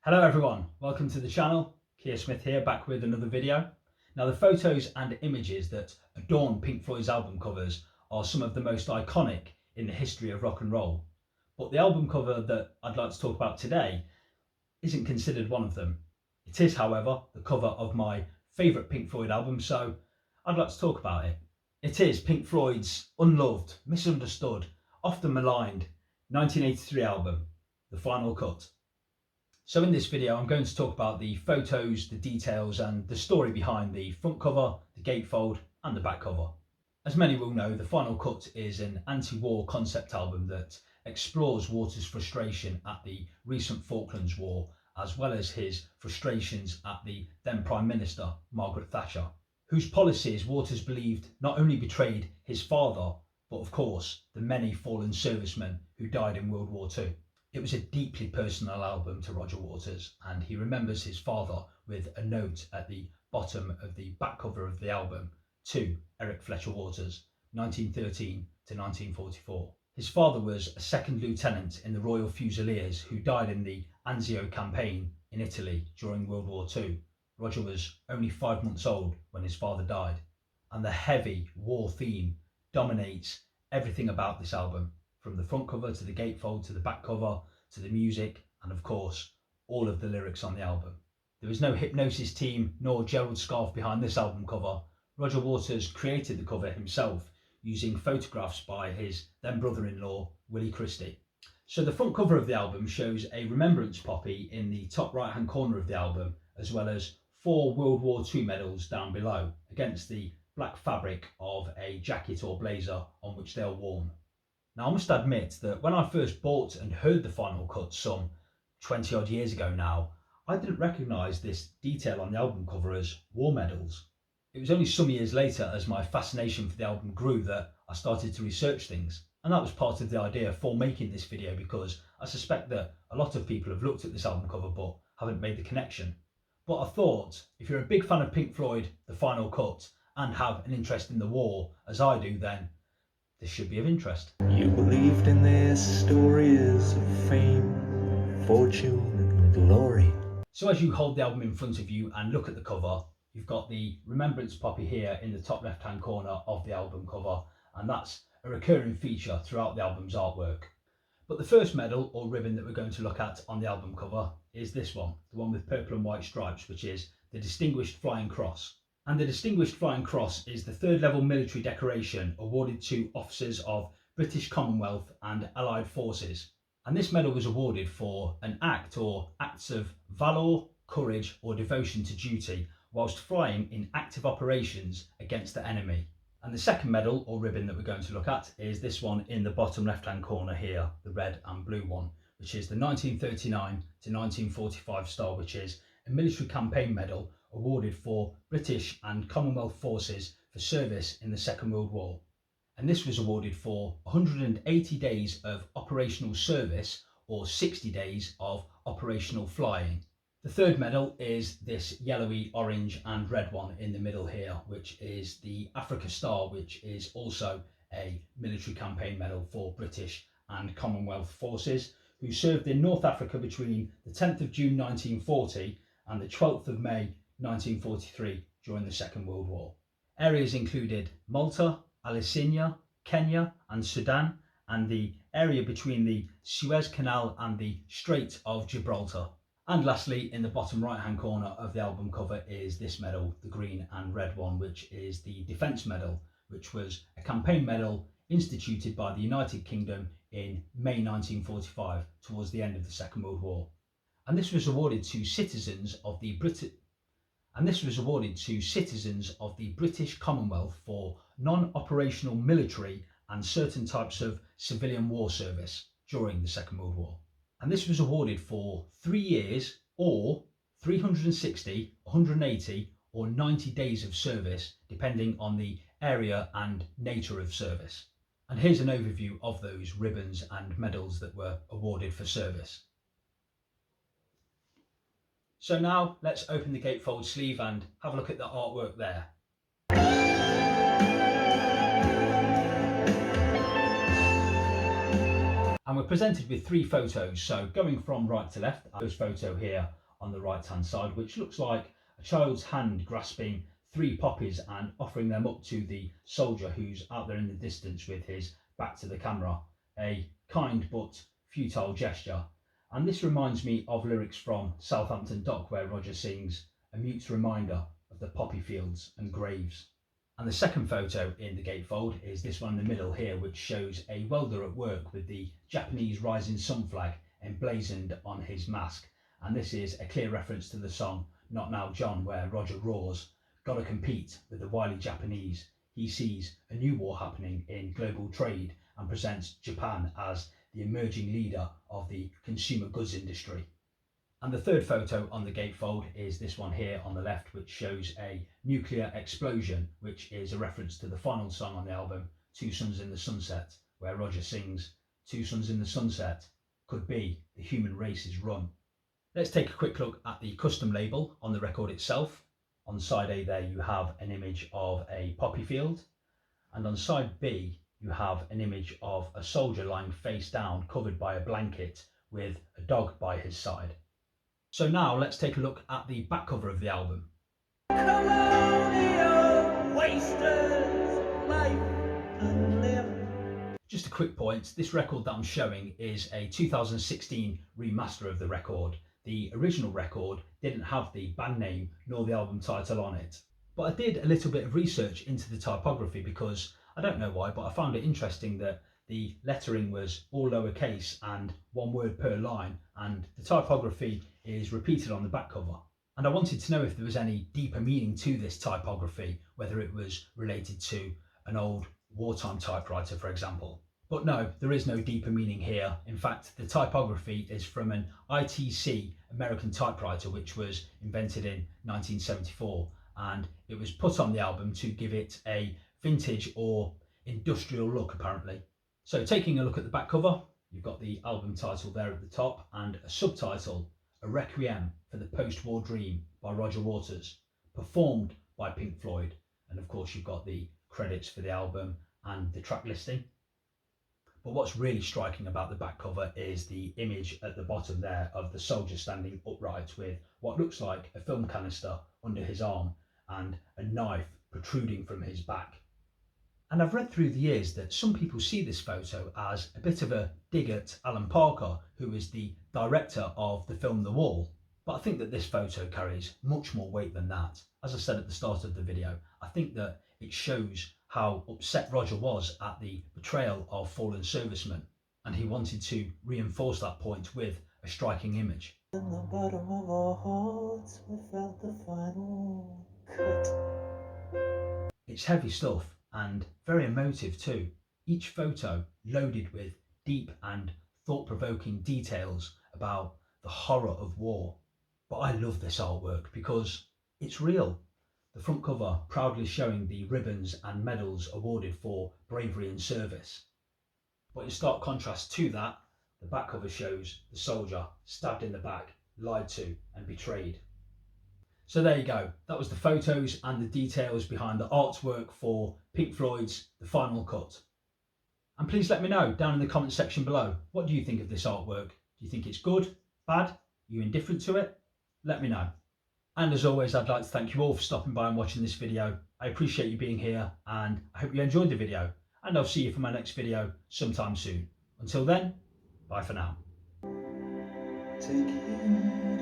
Hello everyone, welcome to the channel. Keir Smith here, back with another video. Now the photos and images that adorn Pink Floyd's album covers are some of the most iconic in the history of rock and roll. But the album cover that I'd like to talk about today isn't considered one of them. It is, however, the cover of my favourite Pink Floyd album, so I'd like to talk about it. It is Pink Floyd's unloved, misunderstood, often maligned 1983 album, The Final Cut. So in this video, I'm going to talk about the photos, the details and the story behind the front cover, the gatefold and the back cover. As many will know, The Final Cut is an anti-war concept album that explores Waters' frustration at the recent Falklands War, as well as his frustrations at the then Prime Minister, Margaret Thatcher, whose policies Waters believed not only betrayed his father, but of course the many fallen servicemen who died in World War II. It was a deeply personal album to Roger Waters, and he remembers his father with a note at the bottom of the back cover of the album to Eric Fletcher Waters, 1913 to 1944. His father was a second lieutenant in the Royal Fusiliers who died in the Anzio campaign in Italy during World War II. Roger was only 5 months old when his father died, and the heavy war theme dominates everything about this album, from the front cover to the gatefold to the back cover to the music and of course all of the lyrics on the album. There was no Hypnosis team nor Gerald Scarfe behind this album cover. Roger Waters created the cover himself using photographs by his then brother-in-law Willie Christie. So the front cover of the album shows a remembrance poppy in the top right hand corner of the album, as well as 4 World War II medals down below against the black fabric of a jacket or blazer on which they are worn. Now I must admit that when I first bought and heard The Final Cut some 20 odd years ago now, I didn't recognise this detail on the album cover as war medals. It was only some years later, as my fascination for the album grew, that I started to research things. And that was part of the idea for making this video, because I suspect that a lot of people have looked at this album cover but haven't made the connection. But I thought, if you're a big fan of Pink Floyd, The Final Cut, and have an interest in the war, as I do, then this should be of interest. You believed in their stories of fame, fortune and glory. So as you hold the album in front of you and look at the cover, you've got the remembrance poppy here in the top left hand corner of the album cover, and that's a recurring feature throughout the album's artwork. But the first medal or ribbon that we're going to look at on the album cover is this one, the one with purple and white stripes, which is the Distinguished Flying Cross. And the Distinguished Flying Cross is the 3rd level military decoration awarded to officers of British Commonwealth and Allied forces. And this medal was awarded for an act or acts of valour, courage or devotion to duty whilst flying in active operations against the enemy. And the second medal or ribbon that we're going to look at is this one in the bottom left hand corner here, the red and blue one, which is the 1939 to 1945 star, which is a military campaign medal awarded for British and Commonwealth forces for service in the Second World War. And this was awarded for 180 days of operational service or 60 days of operational flying. The third medal is this yellowy, orange and red one in the middle here, which is the Africa Star, which is also a military campaign medal for British and Commonwealth forces who served in North Africa between the 10th of June 1940 and the 12th of May 1943 during the Second World War. Areas included Malta, Abyssinia, Kenya and Sudan, and the area between the Suez Canal and the Strait of Gibraltar. And lastly, in the bottom right hand corner of the album cover is this medal, the green and red one, which is the Defence Medal, which was a campaign medal instituted by the United Kingdom in May 1945 towards the end of the Second World War. And this was awarded to citizens of the British Commonwealth for non-operational military and certain types of civilian war service during the Second World War. And this was awarded for 3 years or 360, 180 or 90 days of service, depending on the area and nature of service. And here's an overview of those ribbons and medals that were awarded for service. So now let's open the gatefold sleeve and have a look at the artwork there. And we're presented with three photos, so going from right to left, this photo here on the right hand side, which looks like a child's hand grasping three poppies and offering them up to the soldier who's out there in the distance with his back to the camera. A kind but futile gesture. And this reminds me of lyrics from Southampton Dock where Roger sings, "A mute reminder of the poppy fields and graves." And the second photo in the gatefold is this one in the middle here, which shows a welder at work with the Japanese rising sun flag emblazoned on his mask. And this is a clear reference to the song Not Now John, where Roger roars, "Gotta compete with the wily Japanese." He sees a new war happening in global trade and presents Japan as the emerging leader of the consumer goods industry. And the third photo on the gatefold is this one here on the left, which shows a nuclear explosion, which is a reference to the final song on the album, Two Suns in the Sunset, where Roger sings, "Two suns in the sunset, could be the human race's run." Let's take a quick look at the custom label on the record itself. On side A there you have an image of a poppy field, and on side B you have an image of a soldier lying face down covered by a blanket with a dog by his side. So now let's take a look at the back cover of the album. Colonial wasters, life unlived. Just a quick point, this record that I'm showing is a 2016 remaster of the record. The original record didn't have the band name nor the album title on it. But I did a little bit of research into the typography because I don't know why, but I found it interesting that the lettering was all lowercase and one word per line, and the typography is repeated on the back cover. And I wanted to know if there was any deeper meaning to this typography, whether it was related to an old wartime typewriter, for example. But no, there is no deeper meaning here. In fact, the typography is from an ITC American typewriter, which was invented in 1974, and it was put on the album to give it a vintage or industrial look, apparently. So taking a look at the back cover, you've got the album title there at the top and a subtitle, A Requiem for the Post-War Dream by Roger Waters, performed by Pink Floyd. And of course you've got the credits for the album and the track listing. But what's really striking about the back cover is the image at the bottom there of the soldier standing upright with what looks like a film canister under his arm and a knife protruding from his back. And I've read through the years that some people see this photo as a bit of a dig at Alan Parker, who is the director of the film The Wall. But I think that this photo carries much more weight than that. As I said at the start of the video, I think that it shows how upset Roger was at the betrayal of fallen servicemen, and he wanted to reinforce that point with a striking image. In the bottom of our hearts, we felt the final cut. It's heavy stuff and very emotive too. Each photo loaded with deep and thought-provoking details about the horror of war. But I love this artwork because it's real. The front cover proudly showing the ribbons and medals awarded for bravery in service. But in stark contrast to that, the back cover shows the soldier stabbed in the back, lied to and betrayed. So there you go, that was the photos and the details behind the artwork for Pink Floyd's The Final Cut. And please let me know down in the comment section below, what do you think of this artwork? Do you think it's good, bad, are you indifferent to it? Let me know. And as always, I'd like to thank you all for stopping by and watching this video. I appreciate you being here and I hope you enjoyed the video, and I'll see you for my next video sometime soon. Until then, bye for now. Take